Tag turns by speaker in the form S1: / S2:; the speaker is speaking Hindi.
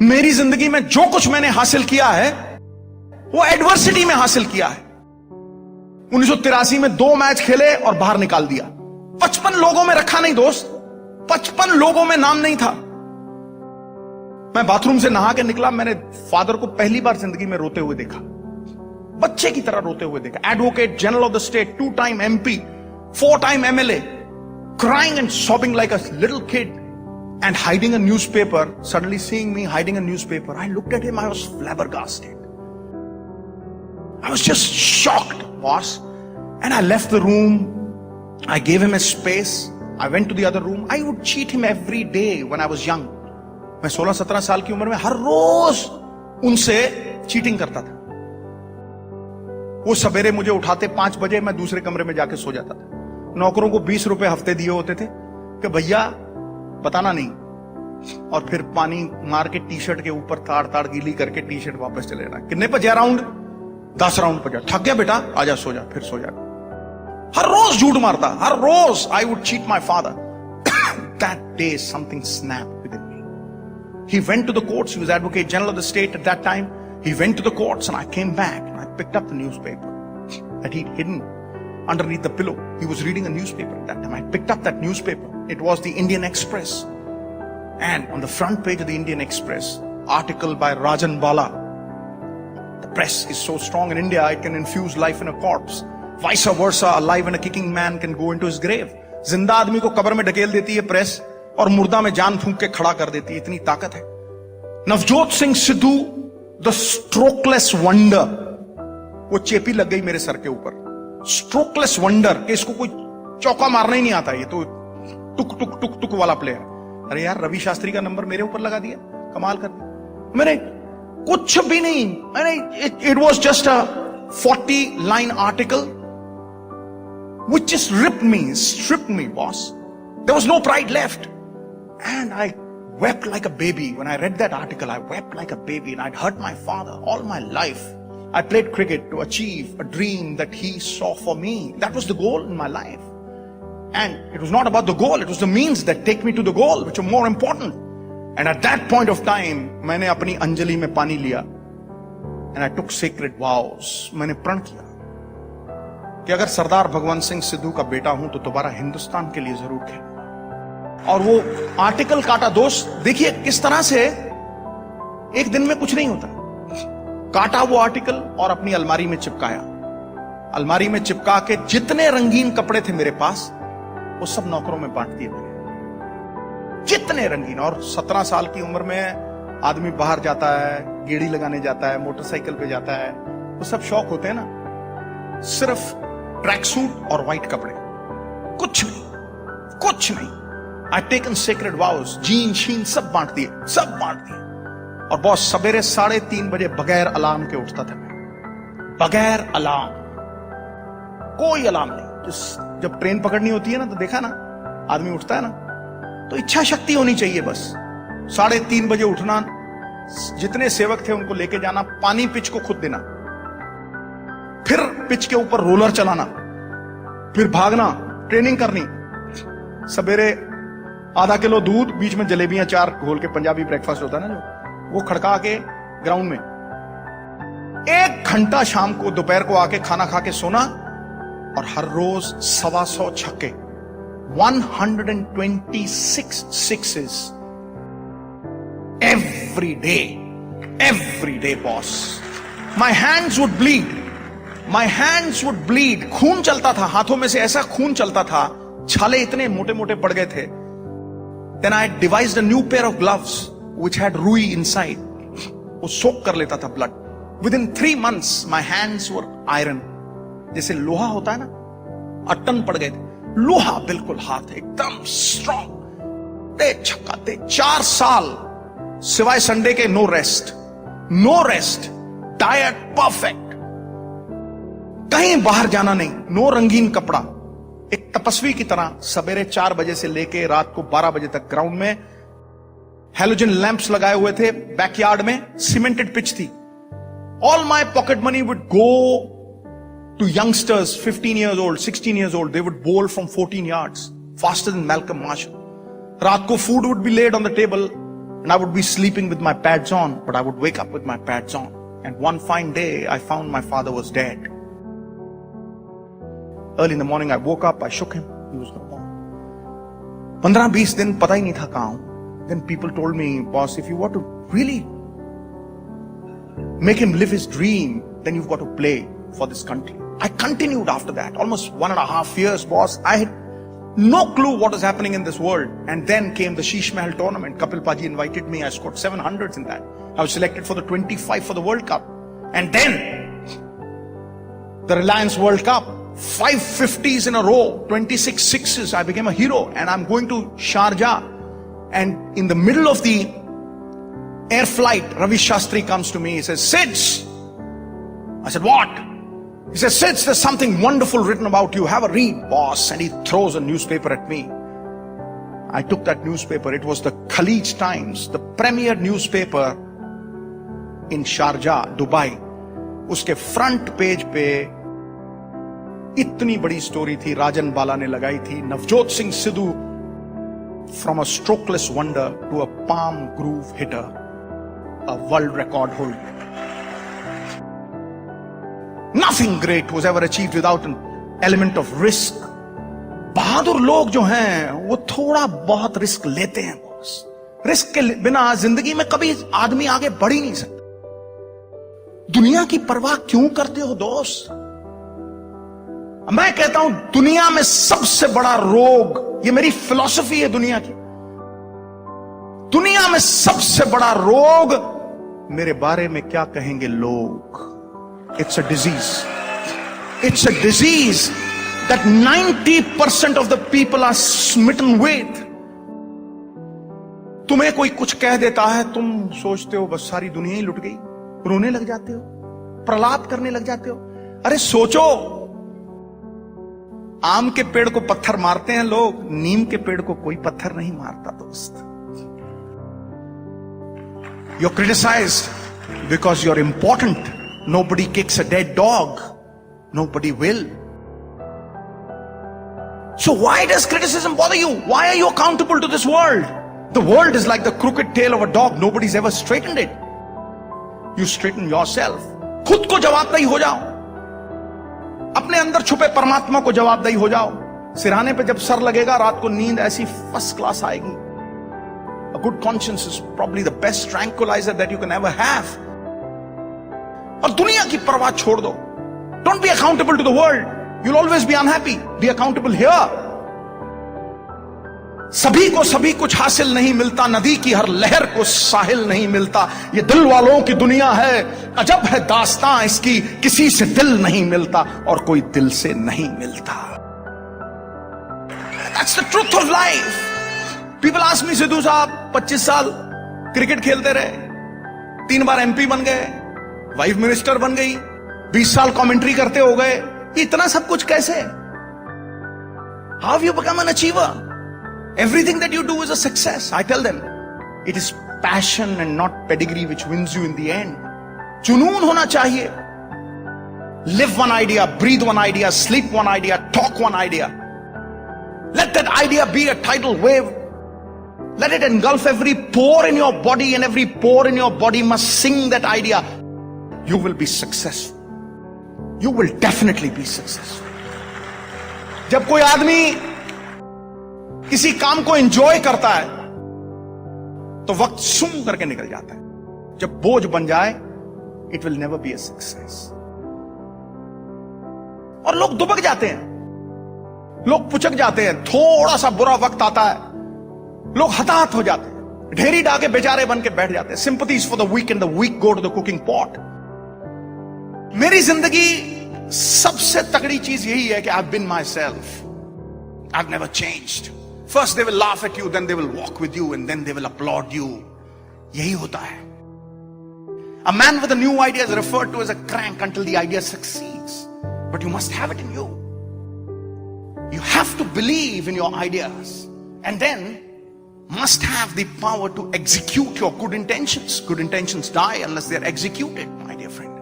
S1: मेरी जिंदगी में जो कुछ मैंने हासिल किया है वो एडवर्सिटी में हासिल किया है। 1983 में 2 मैच खेले और बाहर निकाल दिया। 55 लोगों में रखा नहीं दोस्त, 55 लोगों में नाम नहीं था। मैं बाथरूम से नहा के निकला, मैंने फादर को पहली बार जिंदगी में रोते हुए देखा, बच्चे की तरह रोते हुए देखा। Advocate general of the state, 2 time MP, 4 time MLA, crying and sobbing like a little kid and hiding a newspaper. Suddenly seeing me hiding a newspaper, I looked at him, I was flabbergasted. I was just shocked, boss. And I left the room. I gave him a space. I went to the other room. I would cheat him every day when I was young. मैं 16-17 साल की उम्र में हर रोज उनसे चीटिंग करता था। वो सवेरे मुझे उठाते 5 बजे, मैं दूसरे कमरे में जाके सो जाता था। नौकरों को 20 रुपए हफ्ते दिए होते थे कि भैया बताना नहीं, और फिर पानी मार के टी-शर्ट के ऊपर ताड़ गीली करके टी-शर्ट वापस चले जाना। कितने बजे राउंड? 10 राउंड पर जा। थक गया बेटा, आजा सो जा, फिर सो जा। हर रोज झूठ मारता, हर रोज। I would cheat my father. That day something snapped within me. He went to the courts. He was Advocate General of the state at that time. He went to the courts and I came back and I picked up the newspaper that he'd hidden underneath the pillow. He was reading a newspaper at that time. I picked up that newspaper. It was the Indian Express. And on the front page of the Indian Express, article by Rajan Bala. The press is so strong in India, it can infuse life in a corpse. Vice versa, a live and a kicking man can go into his grave. जिंदा आदमी को कब्र में ढकेल देती है प्रेस, और मुर्दा में जान फूंक के खड़ा कर देती है, इतनी ताकत है। Navjot Singh Sidhu, the strokeless wonder, वो चेपी लग गई मेरे सर के ऊपर। स्ट्रोकलेस वंडर, कि इसको कोई चौका मारना ही नहीं आता, ये तो टुक टुक टुक टुक वाला प्लेयर। अरे यार, रवि शास्त्री का नंबर मेरे ऊपर लगा दिया, कमाल कर दिया। मैंने कुछ भी नहीं, मैंने it was just a 40 line article which just stripped me, boss. There was no pride left. And I wept like a baby. When I read that article, I wept like a baby, and I'd hurt my father all my life. I played cricket to achieve a dream that he saw for me. That was the goal in my life. And it was not about the goal, it was the means that take me to the goal, which are more important. And at that point of time, मैंने अपनी अंजलि में पानी लिया. And I took sacred vows. मैंने प्रण किया कि अगर सरदार भगवंत सिंह सिद्धू का बेटा हूं तो दोबारा हिंदुस्तान के लिए जरूर खेलूंगा। और वो आर्टिकल काटा दोस्त, देखिए किस तरह से एक दिन में कुछ नहीं होता। काटा वो आर्टिकल और अपनी अलमारी में चिपकाया। अलमारी में चिपका के जितने रंगीन कपड़े थे मेरे पास, वो सब नौकरों में बांट दिए मैंने, जितने रंगीन। और 17 साल की उम्र में आदमी बाहर जाता है, गेड़ी लगाने जाता है, मोटरसाइकिल पे जाता है, वो सब शौक होते हैं ना। सिर्फ ट्रैक सूट और व्हाइट कपड़े, कुछ नहीं, कुछ नहीं। आई टेकन सेक्रेड वाउस, जीन शीन सब बांट दिए, सब बांट दिए। और बॉस, सवेरे 3:30 बजे बगैर अलार्म के उठता था मैं, बगैर अलार्म, कोई अलार्म नहीं। जब ट्रेन पकड़नी होती है ना, तो देखा ना आदमी उठता है ना, तो इच्छा शक्ति होनी चाहिए बस। 3:30 बजे उठना, जितने सेवक थे उनको लेके जाना, पानी पिच को खुद देना, फिर पिच के ऊपर रोलर चलाना, फिर भागना, ट्रेनिंग करनी। सवेरे आधा किलो दूध, बीच में जलेबियां 4 घोल के, पंजाबी ब्रेकफास्ट होता है ना जो, वो खड़का के ग्राउंड में 1 घंटा, शाम को दोपहर को आके खाना खा के सोना। और हर रोज 125 छक्के, 126 sixes every day boss. My hands would bleed. खून चलता था हाथों में से, ऐसा खून चलता था, छाले इतने मोटे मोटे पड़ गए थे। Then I devised a new pair of gloves which had ruई inside. वो सोक कर लेता था blood. Within 3 months my hands were iron. जैसे लोहा होता है ना, अटन पड़ गए थे, लोहा बिल्कुल, हाथ एकदम स्ट्रॉन्ग। दे छक्का दे, 4 साल सिवाय संडे के नो रेस्ट, डाइट परफेक्ट, कहीं बाहर जाना नहीं, नो रंगीन कपड़ा। एक तपस्वी की तरह सवेरे 4 बजे से लेके रात को 12 बजे तक ग्राउंड में। हेलोजन लैंप्स लगाए हुए थे बैकयार्ड में, सीमेंटेड पिच थी। All my pocket money would go to youngsters, 15 years old, 16 years old. They would bowl from 14 yards, faster than Malcolm Marshall. रात को food would be laid on the table, And I would be sleeping with my pads on, but I would wake up with my pads on. And one fine day, I found my father was dead. Early in the morning, I woke up, I shook him, he was no more. 15-20 दिन पता ही नहीं था कहां हूं. Then people told me, boss, if you want to really make him live his dream, then you've got to play for this country. I continued after that, almost 1.5 years, boss. I had no clue what was happening in this world. And then came the Sheesh Mahal tournament. Kapil Paji invited me. I scored 700s in that. I was selected for the 25 for the World Cup. And then the Reliance World Cup, 5 50s in a row, 26 sixes. I became a hero. And I'm going to Sharjah. And in the middle of the air flight, Ravi Shastri comes to me. He says, Sids. I said, what? He says, Sids, there's something wonderful written about you. Have a read, boss. And he throws a newspaper at me. I took that newspaper. It was the Khalij Times, the premier newspaper in Sharjah, Dubai. उसके फ्रंट पेज पे इतनी बड़ी स्टोरी थी, राजन बाला ने लगाई थी, Navjot Singh Sidhu from a strokeless wonder to a palm groove hitter, a world record holder. Nothing great was ever achieved without an element of risk. बहादुर लोग जो हैं वो थोड़ा बहुत रिस्क लेते हैं बॉस. रिस्क के बिना जिंदगी में कभी आदमी आगे बढ़ ही नहीं सकता. दुनिया की परवाह क्यों करते हो दोस्त? मैं कहता हूं दुनिया में सबसे बड़ा रोग, ये मेरी फिलॉसफी है दुनिया की, दुनिया में सबसे बड़ा रोग मेरे बारे में क्या कहेंगे लोग. It's a disease. It's a disease that 90% of the people are smitten with. तुम्हें कोई कुछ कह देता है, तुम सोचते हो बस सारी दुनिया ही लुट गई, रोने लग जाते हो, प्रलाप करने लग जाते हो. अरे सोचो, आम के पेड़ को पत्थर मारते हैं लोग, नीम के पेड़ को कोई पत्थर नहीं मारता दोस्त. You're criticized because you're important. Nobody kicks a dead dog. Nobody will. So why does criticism bother you? Why are you accountable to this world? The world is like the crooked tail of a dog. Nobody's ever straightened it. You straighten yourself. खुद को जवाबदेही हो जाओ. अपने अंदर छुपे परमात्मा को जवाबदेही हो जाओ. सिरहाने पे जब सर लगेगा, रात को नींद ऐसी फर्स्ट क्लास आएगी. A good conscience is probably the best tranquilizer that you can ever have. और दुनिया की परवाह छोड़ दो. Don't be accountable to the world. You'll always be unhappy. Be accountable here. सभी को सभी कुछ हासिल नहीं मिलता, नदी की हर लहर को साहिल नहीं मिलता. ये दिल वालों की दुनिया है, अजब है दास्तां इसकी, किसी से दिल नहीं मिलता और कोई दिल से नहीं मिलता. That's the truth of life. People ask me, Sidhu साहब 25 साल क्रिकेट खेलते रहे, 3 बार MP बन गए, वाइफ मिनिस्टर बन गई, 20 साल कमेंट्री करते हो गए, इतना सब कुछ कैसे? How have you become an achiever? Everything that you do is a success. I tell them, it is passion and not pedigree which wins you in the end. जुनून होना चाहिए. Live one idea, breathe one idea, sleep one idea, talk one idea. Let that idea be a tidal wave. Let it engulf every pore in your body, and every pore in your body must sing that idea. You will be successful. You will definitely be successful. जब कोई आदमी किसी काम को एंजॉय करता है तो वक्त सुम करके निकल जाता है. जब बोझ बन जाए, it will never be a success. और लोग दुबक जाते हैं, लोग पुचक जाते हैं. थोड़ा सा बुरा वक्त आता है, लोग हताहत हो जाते हैं, ढेरी डाके बेचारे बन के बैठ जाते हैं. Sympathies for the weak and the weak go to the cooking pot. मेरी जिंदगी सबसे तगड़ी चीज यही है कि I have been myself. I have never changed. First they will laugh at you, then they will walk with you, and then they will upload you. यही होता है. A man with a new idea is referred to as a crank until the idea succeeds. But you must have it in you. You have to believe in your ideas, and then must have the power to execute your good intentions. Good intentions die unless they are executed, my dear friend.